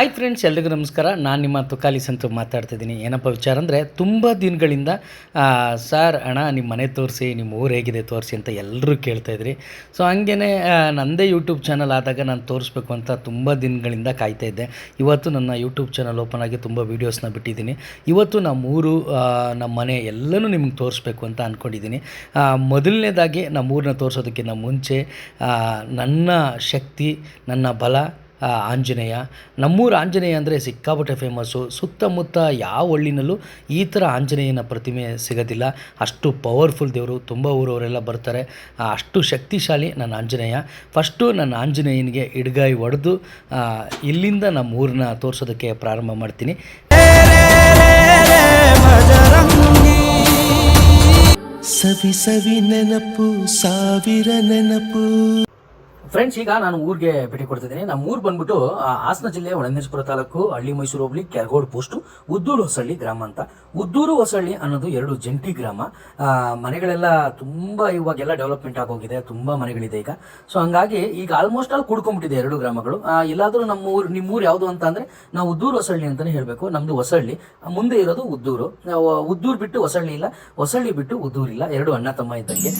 Hi friends, ಎಲ್ರಿಗೂ ನಮಸ್ಕಾರ. ನಾನು ನಿಮ್ಮ ತುಕಾಲಿ ಸಂತು ಮಾತಾಡ್ತಿದ್ದೀನಿ. ಏನಪ್ಪ ವಿಚಾರ ಅಂದರೆ, ತುಂಬ ದಿನಗಳಿಂದ ಸರ್ ಅಣ್ಣ ನಿಮ್ಮ ಮನೆ ತೋರಿಸಿ, ನಿಮ್ಮ ಊರು ಹೇಗಿದೆ ತೋರಿಸಿ ಅಂತ ಎಲ್ಲರೂ ಕೇಳ್ತಾಯಿದ್ರಿ. ಸೊ ಹಂಗೇ ನನ್ನದೇ ಯೂಟ್ಯೂಬ್ ಚಾನಲ್ ಆದಾಗ ನಾನು ತೋರಿಸ್ಬೇಕು ಅಂತ ತುಂಬ ದಿನಗಳಿಂದ ಕಾಯ್ತಾಯಿದ್ದೆ. ಇವತ್ತು ನನ್ನ ಯೂಟ್ಯೂಬ್ ಚಾನಲ್ ಓಪನ್ ಆಗಿ ತುಂಬ ವೀಡಿಯೋಸ್ನ ಬಿಟ್ಟಿದ್ದೀನಿ. ಇವತ್ತು ನಮ್ಮೂರು, ನಮ್ಮ ಮನೆ ಎಲ್ಲನೂ ನಿಮ್ಗೆ ತೋರಿಸ್ಬೇಕು ಅಂತ ಅಂದ್ಕೊಂಡಿದ್ದೀನಿ. ಮೊದಲನೇದಾಗಿ ನಮ್ಮೂರನ್ನ ತೋರಿಸೋದಕ್ಕಿಂತ ಮುಂಚೆ ನನ್ನ ಶಕ್ತಿ, ನನ್ನ ಬಲ ಆಂಜನೇಯ. ನಮ್ಮೂರು ಆಂಜನೇಯ ಅಂದರೆ ಸಿಕ್ಕಾಪಟ್ಟೆ ಫೇಮಸ್ಸು. ಸುತ್ತಮುತ್ತ ಯಾವ ಹಳ್ಳಿನಲ್ಲೂ ಈ ಥರ ಆಂಜನೇಯನ ಪ್ರತಿಮೆ ಸಿಗೋದಿಲ್ಲ. ಅಷ್ಟು ಪವರ್ಫುಲ್ ದೇವರು. ತುಂಬ ಊರವರೆಲ್ಲ ಬರ್ತಾರೆ. ಅಷ್ಟು ಶಕ್ತಿಶಾಲಿ ನನ್ನ ಆಂಜನೇಯ. ಫಸ್ಟು ನನ್ನ ಆಂಜನೇಯನಿಗೆ ಇಡ್ಗಾಯಿ ಹೊಡೆದು ಇಲ್ಲಿಂದ ನಮ್ಮ ಊರನ್ನ ತೋರಿಸೋದಕ್ಕೆ ಪ್ರಾರಂಭ ಮಾಡ್ತೀನಿ. ಸವಿ ಸವಿ ನೆನಪು, ಸಾವಿರ ನೆನಪು. ಫ್ರೆಂಡ್ಸ್, ಈಗ ನಾನು ಊರಿಗೆ ಭೇಟಿ ಕೊಡ್ತಿದ್ದೀನಿ. ನಮ್ಮ ಊರು ಬಂದ್ಬಿಟ್ಟು ಹಾಸನ ಜಿಲ್ಲೆ ಹೊಳೆನರಸೀಪುರ ತಾಲೂಕು, ಹಳ್ಳಿ ಮೈಸೂರು ಹೋಬಳಿ, ಕೆರಗೋಡು ಪೋಸ್ಟು, ಉದ್ದೂರು ಹೊಸಳ್ಳಿ ಗ್ರಾಮ ಅಂತ. ಉದ್ದೂರು ಹೊಸಳ್ಳಿ ಅನ್ನೋದು ಎರಡು ಜಂಟಿ ಗ್ರಾಮ. ಮನೆಗಳೆಲ್ಲ ತುಂಬ ಇವಾಗೆಲ್ಲ ಡೆವಲಪ್ಮೆಂಟ್ ಆಗೋಗಿದೆ, ತುಂಬ ಮನೆಗಳಿದೆ ಈಗ. ಸೊ ಹಂಗಾಗಿ ಈಗ ಆಲ್ಮೋಸ್ಟ್ ಅಲ್ಲಿ ಕೂಡ್ಕೊಂಡ್ಬಿಟ್ಟಿದೆ ಎರಡು ಗ್ರಾಮಗಳು. ಎಲ್ಲಾದರೂ ನಿಮ್ಮೂರು ಯಾವುದು ಅಂತ ಅಂದರೆ ನಾವು ಉದ್ದೂರು ಹೊಸಳ್ಳಿ ಅಂತಲೇ ಹೇಳಬೇಕು. ನಮ್ಮದು ಹೊಸಳ್ಳಿ, ಮುಂದೆ ಇರೋದು ಉದ್ದೂರು. ಉದ್ದೂರು ಬಿಟ್ಟು ಹೊಸಳ್ಳಿ ಇಲ್ಲ, ಹೊಸಳ್ಳಿ ಬಿಟ್ಟು ಉದ್ದೂರಿಲ್ಲ. ಎರಡು ಅಣ್ಣ ತಮ್ಮ ಇದ್ದಂಗೆ.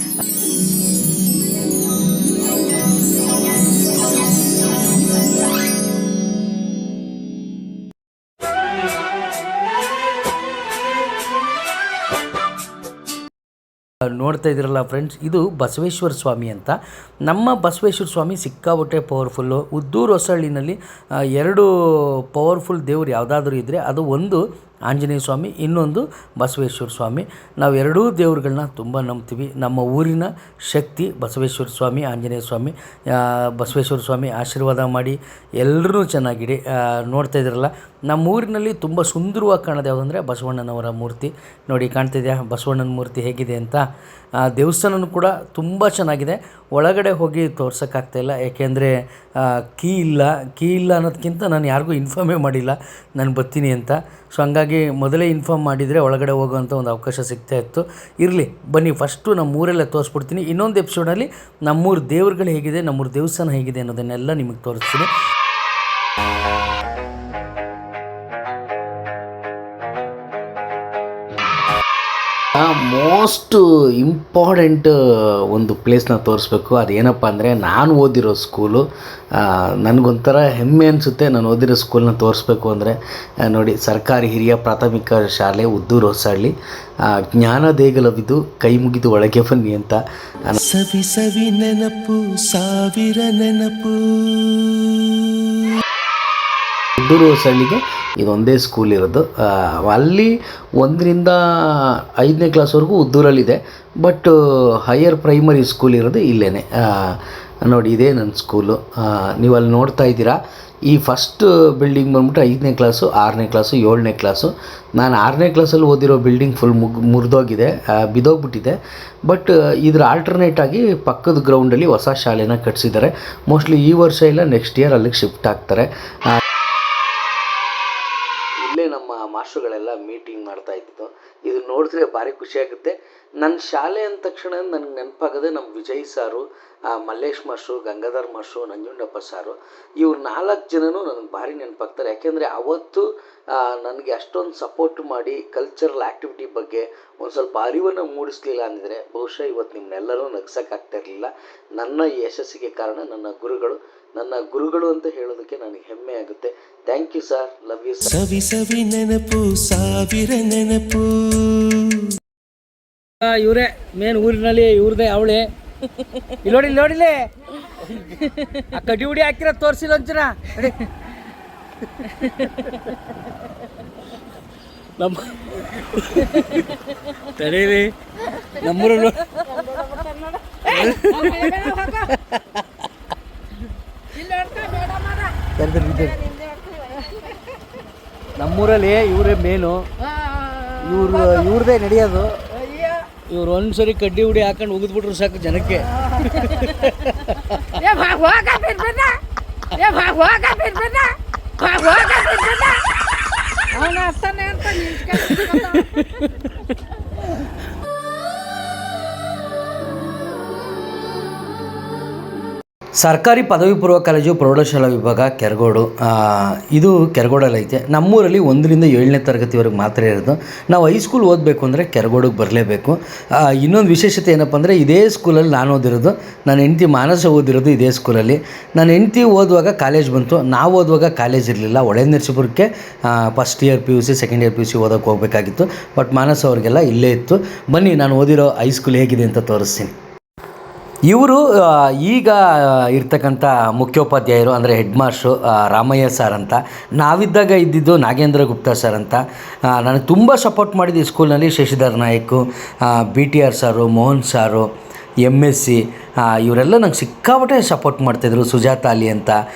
ನೋಡ್ತಾ ಇದ್ದೀರಲ್ಲ ಫ್ರೆಂಡ್ಸ್, ಇದು ಬಸವೇಶ್ವರ ಸ್ವಾಮಿ ಅಂತ. ನಮ್ಮ ಬಸವೇಶ್ವರ ಸ್ವಾಮಿ ಸಿಕ್ಕಾಬಟ್ಟೆ ಪವರ್ಫುಲ್ಲು. ಉದ್ದೂರು ಹೊಸಳ್ಳಿನಲ್ಲಿ ಎರಡು ಪವರ್ಫುಲ್ ದೇವ್ರು ಯಾವುದಾದ್ರೂ ಇದ್ದರೆ ಅದು ಒಂದು ಆಂಜನೇಯ ಸ್ವಾಮಿ, ಇನ್ನೊಂದು ಬಸವೇಶ್ವರ ಸ್ವಾಮಿ. ನಾವು ಎರಡೂ ದೇವ್ರುಗಳನ್ನ ತುಂಬ ನಂಬ್ತೀವಿ. ನಮ್ಮ ಊರಿನ ಶಕ್ತಿ ಬಸವೇಶ್ವರ ಸ್ವಾಮಿ, ಆಂಜನೇಯ ಸ್ವಾಮಿ. ಬಸವೇಶ್ವರ ಸ್ವಾಮಿ ಆಶೀರ್ವಾದ ಮಾಡಿ ಎಲ್ಲರೂ ಚೆನ್ನಾಗಿಡಿ. ನೋಡ್ತಾ ಇದ್ದೀರಲ್ಲ, ನಮ್ಮ ಊರಿನಲ್ಲಿ ತುಂಬ ಸುಂದರವಾಗಿ ಕಾಣೋದು ಯಾವುದಂದರೆ ಬಸವಣ್ಣನವರ ಮೂರ್ತಿ. ನೋಡಿ, ಕಾಣ್ತಿದೆಯಾ ಬಸವಣ್ಣನ ಮೂರ್ತಿ ಹೇಗಿದೆ ಅಂತ. ದೇವಸ್ಥಾನವೂ ಕೂಡ ತುಂಬ ಚೆನ್ನಾಗಿದೆ. ಒಳಗಡೆ ಹೋಗಿ ತೋರ್ಸೋಕ್ಕಾಗ್ತಾಯಿಲ್ಲ, ಯಾಕೆಂದರೆ ಕೀ ಇಲ್ಲ ಅನ್ನೋದಕ್ಕಿಂತ ನಾನು ಯಾರಿಗೂ ಇನ್ಫಾರ್ಮೇ ಮಾಡಿಲ್ಲ ನಾನು ಬರ್ತೀನಿ ಅಂತ. ಸೊ ಹಂಗಾಗಿ ಮೊದಲೇ ಇನ್ಫಾರ್ಮ್ ಮಾಡಿದರೆ ಒಳಗಡೆ ಹೋಗೋವಂಥ ಒಂದು ಅವಕಾಶ ಸಿಗ್ತಾಯಿತ್ತು. ಇರಲಿ ಬನ್ನಿ, ಫಸ್ಟು ನಮ್ಮೂರೆಲ್ಲ ತೋರಿಸ್ಬಿಡ್ತೀನಿ. ಇನ್ನೊಂದು ಎಪಿಸೋಡಲ್ಲಿ ನಮ್ಮೂರು ದೇವ್ರುಗಳು ಹೇಗಿದೆ, ನಮ್ಮೂರು ದೇವಸ್ಥಾನ ಹೇಗಿದೆ ಅನ್ನೋದನ್ನೆಲ್ಲ ನಿಮಗೆ ತೋರಿಸ್ತೀನಿ. ಮೋಸ್ಟ್ ಇಂಪಾರ್ಟೆಂಟ್ ಒಂದು ಪ್ಲೇಸ್ನ ತೋರಿಸ್ಬೇಕು. ಅದೇನಪ್ಪ ಅಂದರೆ, ನಾನು ಓದಿರೋ ಸ್ಕೂಲು. ನನಗೊಂಥರ ಹೆಮ್ಮೆ ಅನಿಸುತ್ತೆ ನಾನು ಓದಿರೋ ಸ್ಕೂಲ್ನ ತೋರಿಸ್ಬೇಕು ಅಂದರೆ. ನೋಡಿ, ಸರ್ಕಾರಿ ಹಿರಿಯ ಪ್ರಾಥಮಿಕ ಶಾಲೆ ಉದ್ದೂರು ಹೊಸಳ್ಳಿ. ಜ್ಞಾನ ದೇಗುಲವಿದು, ಕೈ ಮುಗಿದು ಒಳಗೆ ಬನ್ನಿ ಅಂತ. ಸವಿ ಸವಿ ನೆನಪು, ಸಾವಿರ ನೆನಪು. ಉದ್ದೂರು ಹೊಸಳ್ಳಿಗೆ ಇದೊಂದೇ ಸ್ಕೂಲ್ ಇರೋದು. ಅಲ್ಲಿ 1ರಿಂದ 5ನೇ ಕ್ಲಾಸ್ವರೆಗೂ ಉದ್ದೂರಲ್ಲಿದೆ. ಬಟ್ ಹೈಯರ್ ಪ್ರೈಮರಿ ಸ್ಕೂಲ್ ಇರೋದು ಇಲ್ಲೇ. ನೋಡಿ, ಇದೇ ನನ್ನ ಸ್ಕೂಲು. ನೀವು ಅಲ್ಲಿ ನೋಡ್ತಾ ಇದ್ದೀರಾ. ಈ ಫಸ್ಟ್ ಬಿಲ್ಡಿಂಗ್ ಬಂದ್ಬಿಟ್ಟು 5ನೇ ಕ್ಲಾಸು, 6ನೇ ಕ್ಲಾಸು, 7ನೇ ಕ್ಲಾಸು. ನಾನು 6ನೇ ಕ್ಲಾಸಲ್ಲಿ ಓದಿರೋ ಬಿಲ್ಡಿಂಗ್ ಫುಲ್ ಮುರಿದೋಗಿದೆ, ಬಿದ್ದೋಗ್ಬಿಟ್ಟಿದೆ. ಬಟ್ ಇದ್ರ ಆಲ್ಟರ್ನೇಟಾಗಿ ಪಕ್ಕದ ಗ್ರೌಂಡಲ್ಲಿ ಹೊಸ ಶಾಲೆನ ಕಟ್ಟಿಸಿದ್ದಾರೆ. ಮೋಸ್ಟ್ಲಿ ಈ ವರ್ಷ ಇಲ್ಲ, ನೆಕ್ಸ್ಟ್ ಇಯರ್ ಅಲ್ಲಿಗೆ ಶಿಫ್ಟ್ ಆಗ್ತಾರೆ. ನಮ್ಮ ಮಾಸ್ಟ್ರುಗಳೆಲ್ಲ ಮೀಟಿಂಗ್ ಮಾಡ್ತಾ ಇದ್ದಿದ್ದು. ಇದು ನೋಡಿದ್ರೆ ಭಾರಿ ಖುಷಿಯಾಗುತ್ತೆ. ನನ್ನ ಶಾಲೆ ಅಂದ ತಕ್ಷಣ ನನಗೆ ನೆನಪಾಗೋದೆ ನಮ್ಮ ವಿಜಯ್ ಸಾರು, ಮಲ್ಲೇಶ್ ಮಾಸ್ಟ್ರು, ಗಂಗಾಧರ್ ಮಾಸ್ಟ್ರು, ನಂಜುಂಡಪ್ಪ ಸಾರು. ಇವ್ರು 4 ಜನನೂ ನನಗೆ ಭಾರಿ ನೆನಪಾಗ್ತಾರೆ. ಯಾಕೆಂದರೆ ಅವತ್ತು ನನಗೆ ಅಷ್ಟೊಂದು ಸಪೋರ್ಟ್ ಮಾಡಿ ಕಲ್ಚರಲ್ ಆ್ಯಕ್ಟಿವಿಟಿ ಬಗ್ಗೆ ಒಂದು ಸ್ವಲ್ಪ ಅರಿವನ್ನು ಮೂಡಿಸ್ಲಿಲ್ಲ ಅಂದಿದ್ರೆ ಬಹುಶಃ ಇವತ್ತು ನಿಮ್ಮನ್ನೆಲ್ಲರೂ ನಗ್ಸೋಕ್ಕಾಗ್ತಾಯಿರಲಿಲ್ಲ. ನನ್ನ ಯಶಸ್ಸಿಗೆ ಕಾರಣ ನನ್ನ ಗುರುಗಳು ಅಂತ ಹೇಳೋದಕ್ಕೆ ನನಗೆ ಹೆಮ್ಮೆ ಆಗುತ್ತೆ. Thank you sir, love you sir. ಸವಿ ಸವಿ ನೆನಪು, ಸಾವಿರ ನೆನಪು. ಇವರೇ ಮೇನ್ ಊರಿನಲ್ಲಿ, ಇವ್ರದೇ ಅವಳೆ. ಇಲ್ಲಿ ನೋಡಿಲ್ಲೇ ಆ ಕಡ್ಡಿ ಹುಡಿ ಹಾಕಿರೋ ತೋರಿಸಿಲ್ಲ ಒಂಚೂರ. ನಮ್ಮ ತಡೀರಿ, ನಮ್ಮೂರಲ್ಲಿ ನಮ್ಮೂರಲ್ಲಿ ಇವರೇ ಮೇನು. ಇವ್ರದೇ ನಡೆಯೋದು. ಇವ್ರು ಒಂದ್ಸರಿ ಕಡ್ಡಿ ಹುಡಿ ಹಾಕೊಂಡು ಉಗಿದ್ಬಿಟ್ರು ಸಾಕು ಜನಕ್ಕೆ. ಸರ್ಕಾರಿ ಪದವಿ ಪೂರ್ವ ಕಾಲೇಜು ಪ್ರೌಢಶಾಲಾ ವಿಭಾಗ ಕೆರಗೋಡು. ಇದು ಕೆರಗೋಡಲ್ಲಿ ಐತೆ. ನಮ್ಮೂರಲ್ಲಿ 1ರಿಂದ 7ನೇ ತರಗತಿವರೆಗೆ ಮಾತ್ರ ಇರೋದು. ನಾವು ಹೈಸ್ಕೂಲ್ ಓದಬೇಕು ಅಂದರೆ ಕೆರಗೋಡಿಗೆ ಬರಲೇಬೇಕು. ಇನ್ನೊಂದು ವಿಶೇಷತೆ ಏನಪ್ಪ ಅಂದರೆ ಇದೇ ಸ್ಕೂಲಲ್ಲಿ ನಾನು ಓದಿರೋದು. ನನ್ನ ಹೆಂಡತಿ ಮಾನಸ ಓದಿರೋದು ಇದೇ ಸ್ಕೂಲಲ್ಲಿ. ನನ್ನ ಹೆಂಡತಿ ಓದುವಾಗ ಕಾಲೇಜ್ ಬಂತು, ನಾವು ಓದುವಾಗ ಕಾಲೇಜ್ ಇರಲಿಲ್ಲ. ಹೊಳೆನರಸೀಪುರಕ್ಕೆ first year PUC second year PUC ಓದೋಕ್ಕೆ ಹೋಗಬೇಕಾಗಿತ್ತು. ಬಟ್ ಮಾನಸ ಅವ್ರಿಗೆಲ್ಲ ಇಲ್ಲೇ ಇತ್ತು. ಬನ್ನಿ ನಾನು ಓದಿರೋ ಹೈಸ್ಕೂಲ್ ಹೇಗಿದೆ ಅಂತ ತೋರಿಸ್ತೀನಿ. ಇವರು ಈಗ ಇರ್ತಕ್ಕಂಥ ಮುಖ್ಯೋಪಾಧ್ಯಾಯರು ಅಂದರೆ ಹೆಡ್ ಮಾಸ್ಟ್ರು ರಾಮಯ್ಯ ಸರ್ ಅಂತ. ನಾವಿದ್ದಾಗ ಇದ್ದಿದ್ದು ನಾಗೇಂದ್ರ ಗುಪ್ತಾ ಸರ್ ಅಂತ. ನನಗೆ ತುಂಬ ಸಪೋರ್ಟ್ ಮಾಡಿದ್ದು ಈ ಸ್ಕೂಲ್ನಲ್ಲಿ ಶಶಿಧರ್ ನಾಯಕ್, BTR ಸಾರು, ಮೋಹನ್ ಸಾರು, MSc ಇವರೆಲ್ಲ ನಂಗೆ ಸಿಕ್ಕಾಪಟ್ಟೆ ಸಪೋರ್ಟ್ ಮಾಡ್ತಾಯಿದ್ರು. ಸುಜಾತ ಅಲಿ ಅಂತ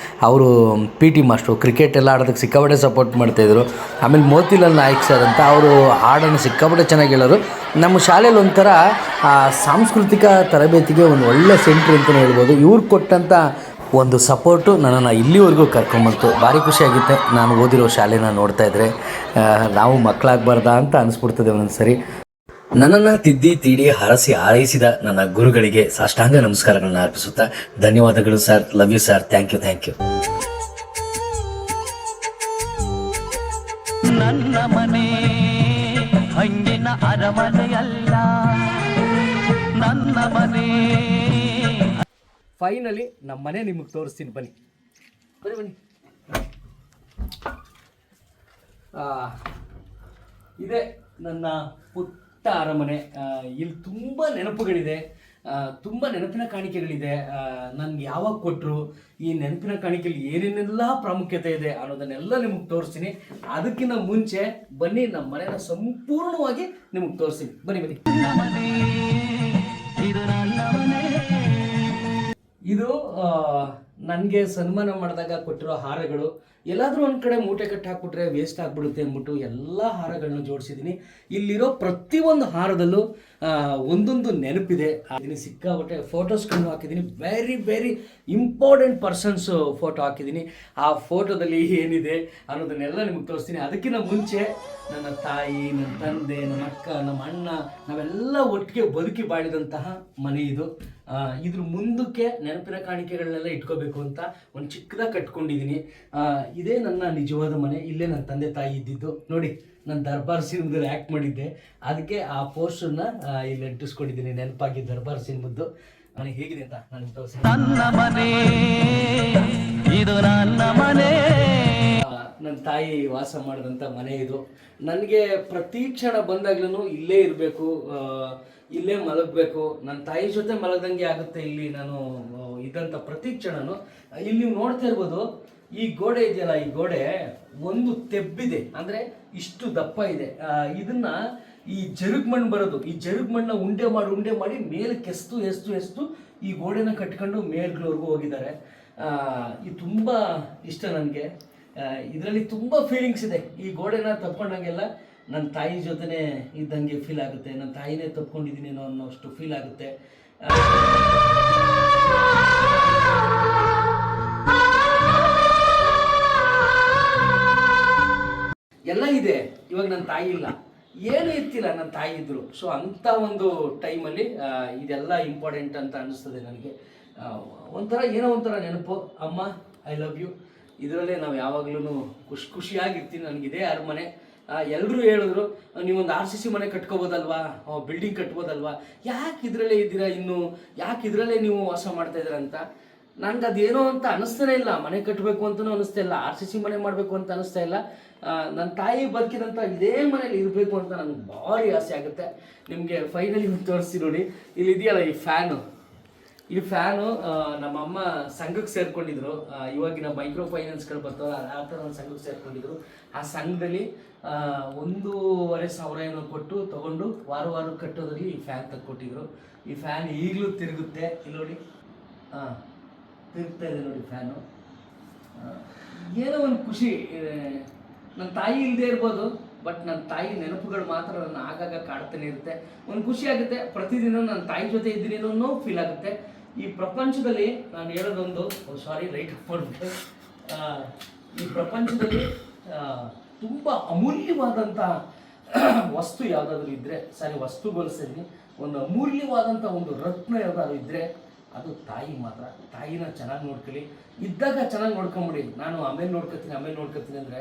ಅವರು PT ಮಾಸ್ಟ್ರು, ಕ್ರಿಕೆಟ್ ಎಲ್ಲ ಆಡೋದಕ್ಕೆ ಸಿಕ್ಕಾಪಟ್ಟೆ ಸಪೋರ್ಟ್ ಮಾಡ್ತಾಯಿದ್ರು. ಆಮೇಲೆ ಮೋತಿಲಾಲ್ ನಾಯಕ್ ಸರ್ ಅಂತ ಅವರು ಹಾಡನ್ನು ಸಿಕ್ಕಾಪಟ್ಟೆ ಚೆನ್ನಾಗಿ ಹೇಳೋರು. ನಮ್ಮ ಶಾಲೆಯಲ್ಲಿ ಒಂಥರ ಸಾಂಸ್ಕೃತಿಕ ತರಬೇತಿಗೆ ಒಂದು ಒಳ್ಳೆ ಸೆಂಟ್ರ್ ಅಂತಲೇ ಹೇಳ್ಬೋದು. ಇವ್ರು ಕೊಟ್ಟಂಥ ಒಂದು ಸಪೋರ್ಟು ನನ್ನನ್ನು ಇಲ್ಲಿವರೆಗೂ ಕರ್ಕೊಂಬಂತು. ಭಾರಿ ಖುಷಿಯಾಗುತ್ತೆ ನಾನು ಓದಿರೋ ಶಾಲೆನ ನೋಡ್ತಾಯಿದ್ರೆ. ನಾವು ಮಕ್ಕಳಾಗಬಾರ್ದಾ ಅಂತ ಅನಿಸ್ಬಿಡ್ತದೆ ಒಂದೊಂದು ಸರಿ. ನನ್ನನ್ನು ತಿದ್ದಿ ತೀಡಿ ಹರಸಿ ಹಾರೈಸಿದ ನನ್ನ ಗುರುಗಳಿಗೆ ಸಾಷ್ಟಾಂಗ ನಮಸ್ಕಾರಗಳನ್ನ ಅರ್ಪಿಸುತ್ತಾ ಧನ್ಯವಾದಗಳು sir. Love you sir. Thank you. ನನ್ನ ಮನೆ ಹಂಗಿನ ಅರಮನೆಯಲ್ಲ, ನನ್ನ ಮನೆ. ಫೈನಲಿ ನಮ್ಮ ಮನೆ ನಿಮಗೆ ತೋರಿಸ್ತೀನಿ. ಬನ್ನಿ. ಇದೇ ನನ್ನ ಪುಟ್ಟ ಅರಮನೆ. ಇಲ್ಲಿ ತುಂಬ ನೆನಪುಗಳಿದೆ, ತುಂಬ ನೆನಪಿನ ಕಾಣಿಕೆಗಳಿದೆ. ನನಗೆ ಯಾವಾಗ ಕೊಟ್ಟರು, ಈ ನೆನಪಿನ ಕಾಣಿಕೆಯಲ್ಲಿ ಏನೇನೆಲ್ಲ ಪ್ರಾಮುಖ್ಯತೆ ಇದೆ ಅನ್ನೋದನ್ನೆಲ್ಲ ನಿಮಗೆ ತೋರಿಸ್ತೀನಿ. ಅದಕ್ಕಿಂತ ಮುಂಚೆ ಬನ್ನಿ ನಮ್ಮ ಮನೆಯ ಸಂಪೂರ್ಣವಾಗಿ ನಿಮಗೆ ತೋರಿಸ್ತೀನಿ. ಬನ್ನಿ. ಇದು ನನಗೆ ಸನ್ಮಾನ ಮಾಡಿದಾಗ ಕೊಟ್ಟಿರೋ ಹಾರಗಳು. ಎಲ್ಲಾದರೂ ಒಂದು ಕಡೆ ಮೂಟೆ ಕಟ್ಟಿ ಹಾಕ್ಬಿಟ್ರೆ ವೇಸ್ಟ್ ಆಗಿಬಿಡುತ್ತೆ ಅಂದ್ಬಿಟ್ಟು ಎಲ್ಲ ಹಾರಗಳನ್ನ ಜೋಡಿಸಿದ್ದೀನಿ. ಇಲ್ಲಿರೋ ಪ್ರತಿಯೊಂದು ಹಾರದಲ್ಲೂ ಒಂದೊಂದು ನೆನಪಿದೆ. ಅದನ್ನು ಸಿಕ್ಕಾಬಟ್ಟೆ ಫೋಟೋಸ್ಗಳನ್ನು ಹಾಕಿದ್ದೀನಿ. ವೆರಿ ಇಂಪಾರ್ಟೆಂಟ್ ಪರ್ಸನ್ಸ್ ಫೋಟೋ ಹಾಕಿದ್ದೀನಿ. ಆ ಫೋಟೋದಲ್ಲಿ ಏನಿದೆ ಅನ್ನೋದನ್ನೆಲ್ಲ ನಿಮಗೆ ತೋರಿಸ್ತೀನಿ. ಅದಕ್ಕಿಂತ ಮುಂಚೆ ನನ್ನ ತಾಯಿ, ನನ್ನ ತಂದೆ, ನನ್ನ ಅಕ್ಕ, ನಮ್ಮ ಅಣ್ಣ, ನಾವೆಲ್ಲ ಒಟ್ಟಿಗೆ ಬದುಕಿ ಬಾಳಿದಂತಹ ಮನೆ ಇದು. ಇದ್ರ ಮುಂದಕ್ಕೆ ನೆನಪಿನ ಕಾಣಿಕೆಗಳನ್ನೆಲ್ಲ ಇಟ್ಕೋಬೇಕು ಅಂತ ಒಂದು ಚಿಕ್ಕದಾಗಿ ಕಟ್ಕೊಂಡಿದ್ದೀನಿ. ಇದೇ ನನ್ನ ನಿಜವಾದ ಮನೆ. ಇಲ್ಲೇ ನನ್ನ ತಂದೆ ತಾಯಿ ಇದ್ದಿದ್ದು. ನೋಡಿ, ನಾನು ದರ್ಬಾರ್ ಸಿನಿಮಾದಲ್ಲಿ ಆ್ಯಕ್ಟ್ ಮಾಡಿದ್ದೆ, ಅದಕ್ಕೆ ಆ ಪೋಸ್ಟರ್ನ ಇಲ್ಲಿ ಅಂಟಿಸ್ಕೊಂಡಿದ್ದೀನಿ ನೆನಪಾಗಿ. ದರ್ಬಾರ್ ಸಿನಿಮಾದ್ದು ಮನೆ ಹೇಗಿದೆ ಅಂತ ನಾನು ತೋರಿಸಿ. ನನ್ನ ಮನೆ ಇದು, ನನ್ನ ಮನೆ. ನನ್ನ ತಾಯಿ ವಾಸ ಮಾಡಿದಂಥ ಮನೆ ಇದು. ನನಗೆ ಪ್ರತಿ ಕ್ಷಣ ಬಂದಾಗ್ಲೂ ಇಲ್ಲೇ ಇರಬೇಕು, ಇಲ್ಲೇ ಮಲಗಬೇಕು, ನನ್ನ ತಾಯಿ ಜೊತೆ ಮಲಗದಂಗೆ ಆಗುತ್ತೆ ಇಲ್ಲಿ ನಾನು ಇದ್ದಂಥ ಪ್ರತಿ ಕ್ಷಣನೂ. ಇಲ್ಲಿ ನೀವು ನೋಡ್ತಾ ಇರ್ಬೋದು, ಈ ಗೋಡೆ ಇದೆಯಲ್ಲ, ಈ ಗೋಡೆ ಒಂದು ತೆಬ್ಬಿದೆ, ಅಂದರೆ ಇಷ್ಟು ದಪ್ಪ ಇದೆ. ಇದನ್ನ ಈ ಜರುಗ್ ಮಣ್ಣು ಬರೋದು, ಈ ಜರುಗ್ ಮಣ್ಣನ್ನ ಉಂಡೆ ಮಾಡಿ ಮೇಲಕ್ಕೆ ಎಸ್ತು ಈ ಗೋಡೆನ ಕಟ್ಕೊಂಡು ಮೇಲ್ಗಳವರೆಗೂ ಹೋಗಿದ್ದಾರೆ. ಇದು ತುಂಬ ಇಷ್ಟ ನನಗೆ. ಇದರಲ್ಲಿ ತುಂಬ ಫೀಲಿಂಗ್ಸ್ ಇದೆ. ಈ ಗೋಡೆನ ತಪ್ಕೊಂಡಂಗೆಲ್ಲ ನನ್ನ ತಾಯಿ ಜೊತೆನೇ ಇದ್ದಂಗೆ ಫೀಲ್ ಆಗುತ್ತೆ. ನನ್ನ ತಾಯಿನೇ ತಪ್ಕೊಂಡಿದ್ದೀನಿ ಅನ್ನೋ ಅಷ್ಟು ಫೀಲ್ ಆಗುತ್ತೆ. ಎಲ್ಲ ಇದೆ. ಇವಾಗ ನನ್ನ ತಾಯಿ ಇಲ್ಲ, ಏನೂ ಇರ್ತಿಲ್ಲ, ನನ್ನ ತಾಯಿ ಇದ್ದರು. ಸೊ ಅಂಥ ಒಂದು ಟೈಮಲ್ಲಿ ಇದೆಲ್ಲ ಇಂಪಾರ್ಟೆಂಟ್ ಅಂತ ಅನ್ನಿಸ್ತದೆ ನನಗೆ. ಏನೋ ಒಂಥರ ನೆನಪು. ಅಮ್ಮ, ಐ ಲವ್ ಯು. ಇದರಲ್ಲೇ ನಾವು ಯಾವಾಗಲೂ ಖುಷಿಯಾಗಿರ್ತೀನಿ. ನನಗಿದೆ ಅರಮನೆ. ಎಲ್ಲರೂ ಹೇಳಿದ್ರು, ನೀವೊಂದು RCC ಮನೆ ಕಟ್ಕೋಬೋದಲ್ವಾ, ಬಿಲ್ಡಿಂಗ್ ಕಟ್ಬೋದಲ್ವಾ, ಯಾಕೆ ಇದರಲ್ಲೇ ಇದ್ದೀರಾ, ಇನ್ನು ಯಾಕೆ ಇದರಲ್ಲೇ ನೀವು ವಾಸ ಮಾಡ್ತಾ ಇದ್ದೀರಾ ಅಂತ. ನನಗೆ ಅದೇನೋ ಅಂತ ಅನ್ನಿಸ್ತಾನೆ ಇಲ್ಲ. ಮನೆ ಕಟ್ಟಬೇಕು ಅಂತಲೂ ಅನ್ನಿಸ್ತಾ ಇಲ್ಲ, RCC ಮನೆ ಮಾಡಬೇಕು ಅಂತ ಅನ್ನಿಸ್ತಾ ಇಲ್ಲ. ನನ್ನ ತಾಯಿ ಬದುಕಿದಂಥ ಇದೇ ಮನೇಲಿ ಇರಬೇಕು ಅಂತ ನನಗೆ ಭಾರಿ ಆಸೆ ಆಗುತ್ತೆ. ನಿಮಗೆ ಫೈನಲಿ ತೋರಿಸ್ತೀನಿ ನೋಡಿ. ಇಲ್ಲಿ ಇದೆಯಲ್ಲ ಈ ಫ್ಯಾನು, ಈ ಫ್ಯಾನು ನಮ್ಮಮ್ಮ ಸಂಘಕ್ಕೆ ಸೇರ್ಕೊಂಡಿದ್ರು. ಇವಾಗಿನ ಮೈಕ್ರೋ ಫೈನಾನ್ಸ್ಗಳು ಬರ್ತಾವೆ, ಆ ಥರ ಒಂದು ಸಂಘಕ್ಕೆ ಸೇರ್ಕೊಂಡಿದ್ರು. ಆ ಸಂಘದಲ್ಲಿ 1,500 ಏನೋ ಕೊಟ್ಟು ತೊಗೊಂಡು ವಾರ ಕಟ್ಟೋದ್ರಲ್ಲಿ ಈ ಫ್ಯಾನ್ ತಗೊಟ್ಟಿದ್ರು. ಈ ಫ್ಯಾನ್ ಈಗಲೂ ತಿರುಗುತ್ತೆ. ಇಲ್ಲಿ ನೋಡಿ, ತಿರುಗ್ತಾ ಇದೆ ನೋಡಿ ಫ್ಯಾನು. ಏನೋ ಒಂದು ಖುಷಿ. ನನ್ನ ತಾಯಿ ಇಲ್ಲದೆ ಇರ್ಬೋದು, ಬಟ್ ನನ್ನ ತಾಯಿ ನೆನಪುಗಳು ಮಾತ್ರ ನನ್ನ ಆಗಾಗ ಕಾಡ್ತಾನೆ ಇರುತ್ತೆ. ಒಂದು ಖುಷಿ ಆಗುತ್ತೆ. ಪ್ರತಿದಿನ ನನ್ನ ತಾಯಿ ಜೊತೆ ಇದ್ದೀನಿ ಅನ್ನೋ ಫೀಲ್ ಆಗುತ್ತೆ. ಈ ಪ್ರಪಂಚದಲ್ಲಿ ನಾನು ಹೇಳೋದೊಂದು, ಲೈಟ್ ಆಫ್ ಮಾಡಿಬಿಟ್ಟೆ. ಈ ಪ್ರಪಂಚದಲ್ಲಿ ತುಂಬ ಅಮೂಲ್ಯವಾದಂಥ ವಸ್ತು ಯಾವುದಾದ್ರೂ ಇದ್ದರೆ, ವಸ್ತು ಬಳಸಿದ್ದೀನಿ, ಒಂದು ಅಮೂಲ್ಯವಾದಂಥ ಒಂದು ರತ್ನ ಯಾವುದಾದ್ರು ಇದ್ದರೆ ಅದು ತಾಯಿ ಮಾತ್ರ. ತಾಯಿನ ಚೆನ್ನಾಗಿ ನೋಡ್ಕೊಳ್ಳಿ, ಇದ್ದಾಗ ಚೆನ್ನಾಗಿ ನೋಡ್ಕೊಂಬಿಡಿ. ನಾನು ಆಮೇಲೆ ನೋಡ್ಕೊತೀನಿ ಅಂದರೆ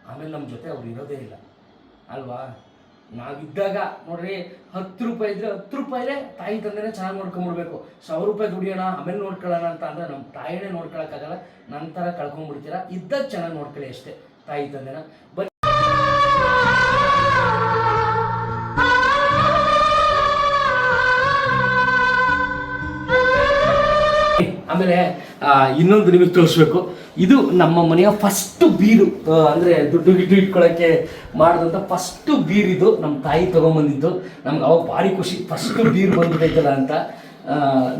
ಆಮೇಲೆ ನಮ್ಮ ಜೊತೆ ಅವ್ರು ಇರೋದೇ ಇಲ್ಲ ಅಲ್ವಾ. ನಾವಿದ್ದಾಗ ನೋಡ್ರಿ 10 ರೂಪಾಯಿ ಇದ್ದರೆ 10 ರೂಪಾಯಿಲೇ ತಾಯಿ ತಂದೆನೇ ಚೆನ್ನಾಗಿ ನೋಡ್ಕೊಂಬಿಡ್ಬೇಕು. 1000 ರೂಪಾಯಿ ದುಡಿಯೋಣ ಆಮೇಲೆ ನೋಡ್ಕೊಳ್ಳೋಣ ಅಂತ ಅಂದರೆ ನಮ್ಮ ತಾಯಿನೇ ನೋಡ್ಕೊಳಕ್ಕಾಗಲ್ಲ, ನಂತರ ಕಳ್ಕೊಂಡ್ಬಿಡ್ತೀರಾ. ಇದ್ದಾಗ ಚೆನ್ನಾಗಿ ನೋಡ್ಕೊಳ್ಳಿ ಅಷ್ಟೇ ತಾಯಿ ತಂದೆನ. ಆಮೇಲೆ ಇನ್ನೊಂದು ನಿಮಗೆ ತೋರಿಸ್ಬೇಕು. ಇದು ನಮ್ಮ ಮನೆಯ ಫಸ್ಟ್ ಬೀರು, ಅಂದರೆ ದುಡ್ಡು ಗಿಡ್ಡು ಇಟ್ಕೊಳ್ಳೋಕ್ಕೆ ಮಾಡಿದಂಥ ಫಸ್ಟು ಬೀರ್. ಇದು ನಮ್ಮ ತಾಯಿ ತೊಗೊಂಬಂದಿದ್ದು. ನಮ್ಗೆ ಅವಾಗ ಭಾರಿ ಖುಷಿ, ಫಸ್ಟ್ ಬೀರ್ ಬಂದ್ಬಿಟ್ಟೈತಲ್ಲ ಅಂತ.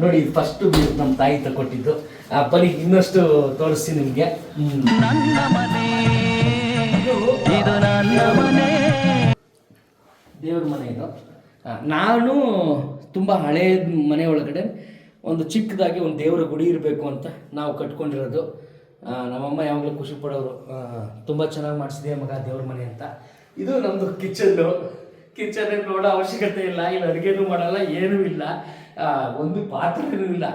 ನೋಡಿ, ಇದು ಫಸ್ಟು ಬೀರ್ ನಮ್ಮ ತಾಯಿ ತಗೊಟ್ಟಿದ್ದು. ಬನ್ನಿ ಇನ್ನಷ್ಟು ತೋರಿಸ್ತೀನಿ ನಿಮಗೆ. ದೇವ್ರ ಮನೆ ಇದು. ನಾನು ತುಂಬ ಹಳೆಯ ಮನೆ ಒಳಗಡೆ ಒಂದು ಚಿಕ್ಕದಾಗಿ ಒಂದು ದೇವರ ಗುಡಿ ಇರಬೇಕು ಅಂತ ನಾವು ಕಟ್ಕೊಂಡಿರೋದು. ನಮ್ಮಮ್ಮ ಯಾವಾಗಲೂ ಖುಷಿ ಪಡೋರು, ತುಂಬ ಚೆನ್ನಾಗಿ ಮಾಡಿಸಿದೆ ಮಗ ದೇವ್ರ ಮನೆ ಅಂತ. ಇದು ನಮ್ಮದು ಕಿಚನ್ ನೋಡೋ ಅವಶ್ಯಕತೆ ಇಲ್ಲ, ಇಲ್ಲಿ ಅಡುಗೆನೂ ಮಾಡಲ್ಲ, ಏನೂ ಇಲ್ಲ, ಒಂದು ಪಾತ್ರೆನೂ ಇಲ್ಲ.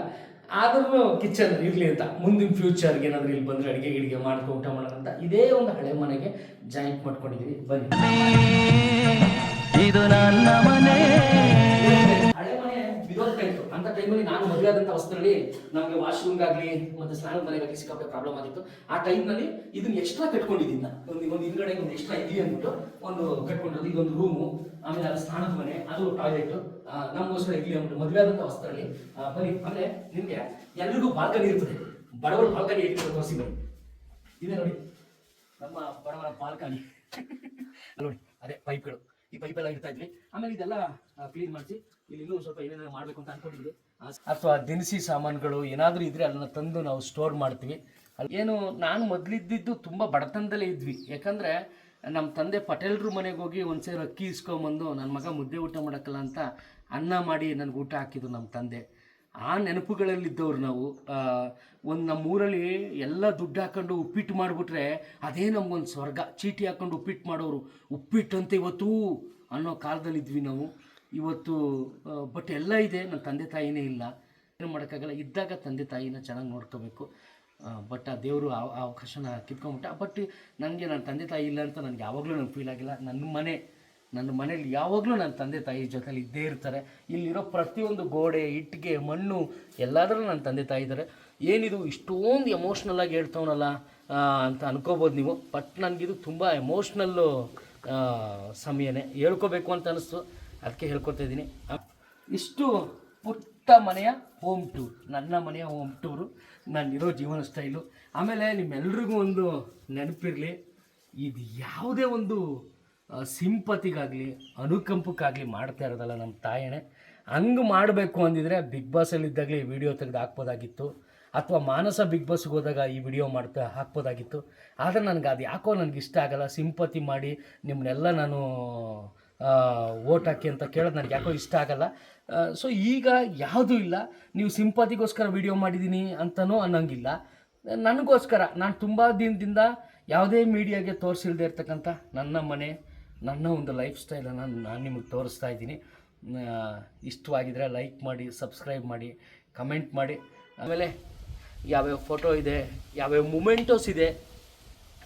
ಆದ್ರೂ ಕಿಚನ್ ಇರಲಿ ಅಂತ ಮುಂದಿನ ಫ್ಯೂಚರ್ಗೆ ಏನಾದರೂ ಇಲ್ಲಿ ಬಂದರೆ ಅಡುಗೆ ಮಾಡ್ಕೊಂಡು ಊಟ ಮಾಡೋಣ ಅಂತ ಇದೇ ಒಂದು ಹಳೆ ಮನೆಗೆ ಜಾಯಿಂಟ್ ಮಾಡ್ಕೊಂಡಿದ್ದೀವಿ. ಬನ್ನಿ, ಇದು ನನ್ನ ಮನೆ. ಹಳೆ ಮನೆ ಬಿದೋಗ್ತಾ ಇತ್ತು ಅಂತ ಟೈಮಲ್ಲಿ. ನಾನು ಮದುವೆ ಆದಂಥ ಅವಸ್ಥೆಯಲ್ಲಿ ನಮಗೆ ವಾಶ್ರೂಮ್ಗಾಗಲಿ ಮತ್ತು ಸ್ನಾನದ ಮನೆಗಾಗಲಿ ಸಿಕ್ಕಾಪಟ್ಟೆ ಪ್ರಾಬ್ಲಮ್ ಆಗಿತ್ತು. ಆ ಟೈಮ್ನಲ್ಲಿ ಇದನ್ನ ಎಕ್ಸ್ಟ್ರಾ ಕಟ್ಕೊಂಡಿದ್ದೀನಿ. ಒಂದು ಹಿಂದ್ಗಡೆ ಒಂದು ಎಕ್ಸ್ಟ್ರಾ ಇದೆಯಾ ಅಂದ್ಬಿಟ್ಟು ಒಂದು ಕಟ್ಕೊಂಡಿರೋದು. ಇದೊಂದು ರೂಮು, ಆಮೇಲೆ ಅದು ಸ್ನಾನದ ಮನೆ, ಅದು ಟಾಯ್ಲೆಟು ನಮಗೋಸ್ಕರ ಇರಲಿ ಅಂದ್ಬಿಟ್ಟು ಮದುವೆ ಆದಂಥ ಅವಸ್ಥೆಯಲ್ಲಿ. ಬನ್ನಿ, ಆಮೇಲೆ ನಿಮಗೆ ಎಲ್ರಿಗೂ ಬಾಲ್ಕನಿ ಇರ್ತದೆ. ಬಡವರು ಬಾಲ್ಕನಿ ಇರ್ತದೆ, ತೋರಿಸಿ ಬನ್ನಿ. ಇದೆ ನೋಡಿ ನಮ್ಮ ಬಡವರ ಬಾಲ್ಕನಿ. ನೋಡಿ, ಅದೇ ಪೈಪ್ಗಳು, ಈ ಪೈಪೆಲ್ಲ ಇರ್ತಾ ಇದ್ವಿ. ಆಮೇಲೆ ಇದೆಲ್ಲ ಕ್ಲೀನ್ ಮಾಡಿಸಿ ಇಲ್ಲಿ ಇನ್ನೂ ಸ್ವಲ್ಪ ಏನೇನಾದ್ರು ಮಾಡಬೇಕು ಅಂತ ಅನ್ಕೊಂಡಿದ್ವಿ. ಅಥವಾ ದಿನಸಿ ಸಾಮಾನುಗಳು ಏನಾದರೂ ಇದ್ದರೆ ಅದನ್ನು ತಂದು ನಾವು ಸ್ಟೋರ್ ಮಾಡ್ತೀವಿ. ಏನು, ನಾನು ಮೊದಲಿದ್ದಿದ್ದು ತುಂಬ ಬಡತನದಲ್ಲೇ ಇದ್ವಿ. ಯಾಕಂದರೆ ನಮ್ಮ ತಂದೆ ಪಟೇಲ್ರ ಮನೆಗೆ ಹೋಗಿ ಒಂದು ಸೇರು ಅಕ್ಕಿ ಇಸ್ಕೊಂಬಂದು ನನ್ನ ಮಗ ಮುದ್ದೆ ಊಟ ಮಾಡೋಕ್ಕಲ್ಲ ಅಂತ ಅನ್ನ ಮಾಡಿ ನನಗೆ ಊಟ ಹಾಕಿದ್ದು ನಮ್ಮ ತಂದೆ. ಆ ನೆನಪುಗಳಲ್ಲಿದ್ದವ್ರು ನಾವು. ಒಂದು ನಮ್ಮೂರಲ್ಲಿ ಎಲ್ಲ ದುಡ್ಡು ಹಾಕ್ಕೊಂಡು ಉಪ್ಪಿಟ್ಟು ಮಾಡಿಬಿಟ್ರೆ ಅದೇ ನಮಗೊಂದು ಸ್ವರ್ಗ. ಚೀಟಿ ಹಾಕ್ಕೊಂಡು ಉಪ್ಪಿಟ್ಟು ಮಾಡೋರು, ಉಪ್ಪಿಟ್ಟಂತೆ ಇವತ್ತು ಅನ್ನೋ ಕಾಲದಲ್ಲಿದ್ವಿ ನಾವು. ಇವತ್ತು ಬಟ್ ಎಲ್ಲ ಇದೆ, ನನ್ನ ತಂದೆ ತಾಯಿನೇ ಇಲ್ಲ, ಏನು ಮಾಡೋಕ್ಕಾಗಲ್ಲ. ಇದ್ದಾಗ ತಂದೆ ತಾಯಿನ ಚೆನ್ನಾಗಿ ನೋಡ್ಕೋಬೇಕು. ಬಟ್ ಆ ದೇವರು ಆ ಅವಕಾಶನ ಕಿತ್ಕೊಂಬಿಟ್ಟ. ಬಟ್ ನನಗೆ ನನ್ನ ತಂದೆ ತಾಯಿ ಇಲ್ಲ ಅಂತ ನನಗೆ ಯಾವಾಗಲೂ ನನಗೆ ಫೀಲ್ ಆಗಿಲ್ಲ. ನನ್ನ ಮನೇಲಿ ಯಾವಾಗಲೂ ನನ್ನ ತಂದೆ ತಾಯಿ ಜೊತೆಲಿ ಇದ್ದೇ ಇರ್ತಾರೆ. ಇಲ್ಲಿರೋ ಪ್ರತಿಯೊಂದು ಗೋಡೆ, ಇಟ್ಟಿಗೆ, ಮಣ್ಣು ಎಲ್ಲಾದರೂ ನನ್ನ ತಂದೆ ತಾಯಿ ಇದ್ದಾರೆ. ಏನಿದು ಇಷ್ಟೊಂದು ಎಮೋಷ್ನಲ್ಲಾಗಿ ಹೇಳ್ತವನಲ್ಲ ಅಂತ ಅನ್ಕೋಬೋದು ನೀವು. ಬಟ್ ನನಗಿದು ತುಂಬ ಎಮೋಷ್ನಲ್ಲು ಸಮಯನೇ, ಹೇಳ್ಕೋಬೇಕು ಅಂತ ಅನಿಸ್ತು, ಅದಕ್ಕೆ ಹೇಳ್ಕೊತಾ ಇದ್ದೀನಿ. ಇಷ್ಟು ಪುಟ್ಟ ಮನೆಯ ಹೋಮ್ ಟೂರ್, ನನ್ನ ಮನೆಯ ಹೋಮ್ ಟೂರು, ನಾನಿರೋ ಜೀವನ ಸ್ಟೈಲು. ಆಮೇಲೆ ನಿಮ್ಮೆಲ್ರಿಗೂ ಒಂದು ನೆನಪಿರಲಿ, ಇದು ಯಾವುದೇ ಒಂದು ಸಿಂಪತಿಗಾಗಲಿ ಅನುಕಂಪಕ್ಕಾಗಲಿ ಮಾಡ್ತಾ ಇರೋದಲ್ಲ ನಮ್ಮ ತಾಯಣೆ. ಹಂಗೆ ಮಾಡಬೇಕು ಅಂದಿದ್ರೆ ಬಿಗ್ ಬಾಸಲ್ಲಿದ್ದಾಗಲೇ ಈ ವಿಡಿಯೋ ತೆಗೆದು ಹಾಕ್ಬೋದಾಗಿತ್ತು, ಅಥವಾ ಮಾನಸ ಬಿಗ್ ಬಾಸ್ಗೆ ಹೋದಾಗ ಈ ವಿಡಿಯೋ ಹಾಕ್ಬೋದಾಗಿತ್ತು. ಆದರೆ ನನಗೆ ಅದು ಯಾಕೋ ನನಗೆ ಇಷ್ಟ ಆಗಲ್ಲ. ಸಿಂಪತಿ ಮಾಡಿ ನಿಮ್ಮನ್ನೆಲ್ಲ ನಾನು ಓಟ್ ಹಾಕಿ ಅಂತ ಕೇಳೋದು ನನಗೆ ಯಾಕೋ ಇಷ್ಟ ಆಗಲ್ಲ. ಸೊ ಈಗ ಯಾವುದೂ ಇಲ್ಲ, ನೀವು ಸಿಂಪತಿಗೋಸ್ಕರ ವಿಡಿಯೋ ಮಾಡಿದ್ದೀನಿ ಅಂತಲೂ ಅನ್ನೋಂಗಿಲ್ಲ. ನನಗೋಸ್ಕರ ನಾನು ತುಂಬ ದಿನದಿಂದ ಯಾವುದೇ ಮೀಡಿಯಾಗೆ ತೋರಿಸಿಲ್ದೇ ಇರ್ತಕ್ಕಂಥ ನನ್ನ ಮನೆ, ನನ್ನ ಒಂದು ಲೈಫ್ ಸ್ಟೈಲನ್ನು ನಾನು ನಿಮಗೆ ತೋರಿಸ್ತಾ ಇದ್ದೀನಿ. ಇಷ್ಟವಾಗಿದ್ದರೆ ಲೈಕ್ ಮಾಡಿ, ಸಬ್ಸ್ಕ್ರೈಬ್ ಮಾಡಿ, ಕಮೆಂಟ್ ಮಾಡಿ. ಆಮೇಲೆ ಯಾವ್ಯಾವ ಫೋಟೋ ಇದೆ, ಯಾವ್ಯಾವ ಮೂಮೆಂಟೋಸ್ ಇದೆ,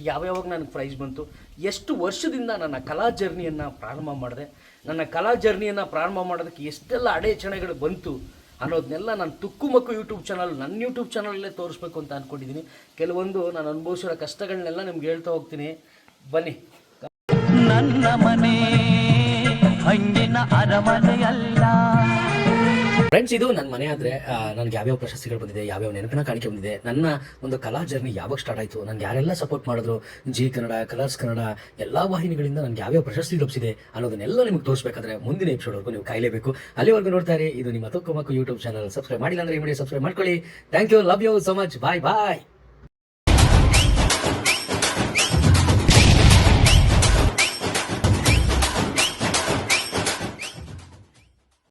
ಯಾವ್ಯಾವಾಗ ನನಗೆ ಪ್ರೈಸ್ ಬಂತು, ಎಷ್ಟು ವರ್ಷದಿಂದ ನನ್ನ ಕಲಾ ಜರ್ನಿಯನ್ನು ಪ್ರಾರಂಭ ಮಾಡಿದೆ, ನನ್ನ ಕಲಾ ಜರ್ನಿಯನ್ನು ಪ್ರಾರಂಭ ಮಾಡೋದಕ್ಕೆ ಎಷ್ಟೆಲ್ಲ ಅಡೆಚಣೆಗಳು ಬಂತು ಅನ್ನೋದನ್ನೆಲ್ಲ ನಾನು ತುಕ್ಕುಮಕ್ಕು ಯೂಟ್ಯೂಬ್ ಚಾನಲ್, ನನ್ನ ಯೂಟ್ಯೂಬ್ ಚಾನಲಲ್ಲೇ ತೋರಿಸ್ಬೇಕು ಅಂತ ಅಂದ್ಕೊಂಡಿದ್ದೀನಿ. ಕೆಲವೊಂದು ನಾನು ಅನುಭವಿಸಿರೋ ಕಷ್ಟಗಳನ್ನೆಲ್ಲ ನಿಮ್ಗೆ ಹೇಳ್ತಾ ಹೋಗ್ತೀನಿ. ಬನ್ನಿ. ನನ್ನ ಮನೆ ಹಂಗಿನ ಅರಮನೆಯಲ್ಲ. ಫ್ರೆಂಡ್ಸ್, ಇದು ನನ್ನ ಮನೆ. ಆದರೆ ನನಗೆ ಯಾವ್ಯಾವ ಪ್ರಶಸ್ತಿಗಳು ಬಂದಿದೆ, ಯಾವ್ಯಾವ ನೆನಪಿನ ಕಾಣಿಕೆ ಬಂದಿದೆ, ನನ್ನ ಒಂದು ಕಲಾ ಜರ್ನಿ ಯಾವಾಗ ಸ್ಟಾರ್ಟ್ ಆಯಿತು, ನನಗೆ ಯಾರೆಲ್ಲ ಸಪೋರ್ಟ್ ಮಾಡಿದ್ರು, ಜಿ ಕನ್ನಡ, ಕಲರ್ಸ್ ಕನ್ನಡ ಎಲ್ಲ ವಾಹಿನಿಗಳಿಂದ ನನಗೆ ಯಾವ್ಯಾವ ಪ್ರಶಸ್ತಿ ಲಭಿಸಿದೆ ಅನ್ನೋದನ್ನೆಲ್ಲ ನಿಮಗೆ ತೋರಿಸಬೇಕಾದ್ರೆ ಮುಂದಿನ ಎಪಿಸೋಡ್ವರೆಗೂ ನೀವು ಕಾಯಲೇಬೇಕು. ಅಲ್ಲಿವರೆಗೂ ನೋಡ್ತಾ ಇರಿ. ಇದು ನಿಮ್ಮ ತುಕ್ಕುಮಕ್ಕು ಯೂಟ್ಯೂಬ್ ಚಾನಲ್. ಸಬ್ಸ್ಕ್ರೈಬ್ ಮಾಡಿಲ್ಲ ಅಂದರೆ ಈ ವಿಡಿಯೋ ಸಬ್ಸ್ಕ್ರೈಬ್ ಮಾಡ್ಕೊಳ್ಳಿ. Thank you, love you so much, bye bye.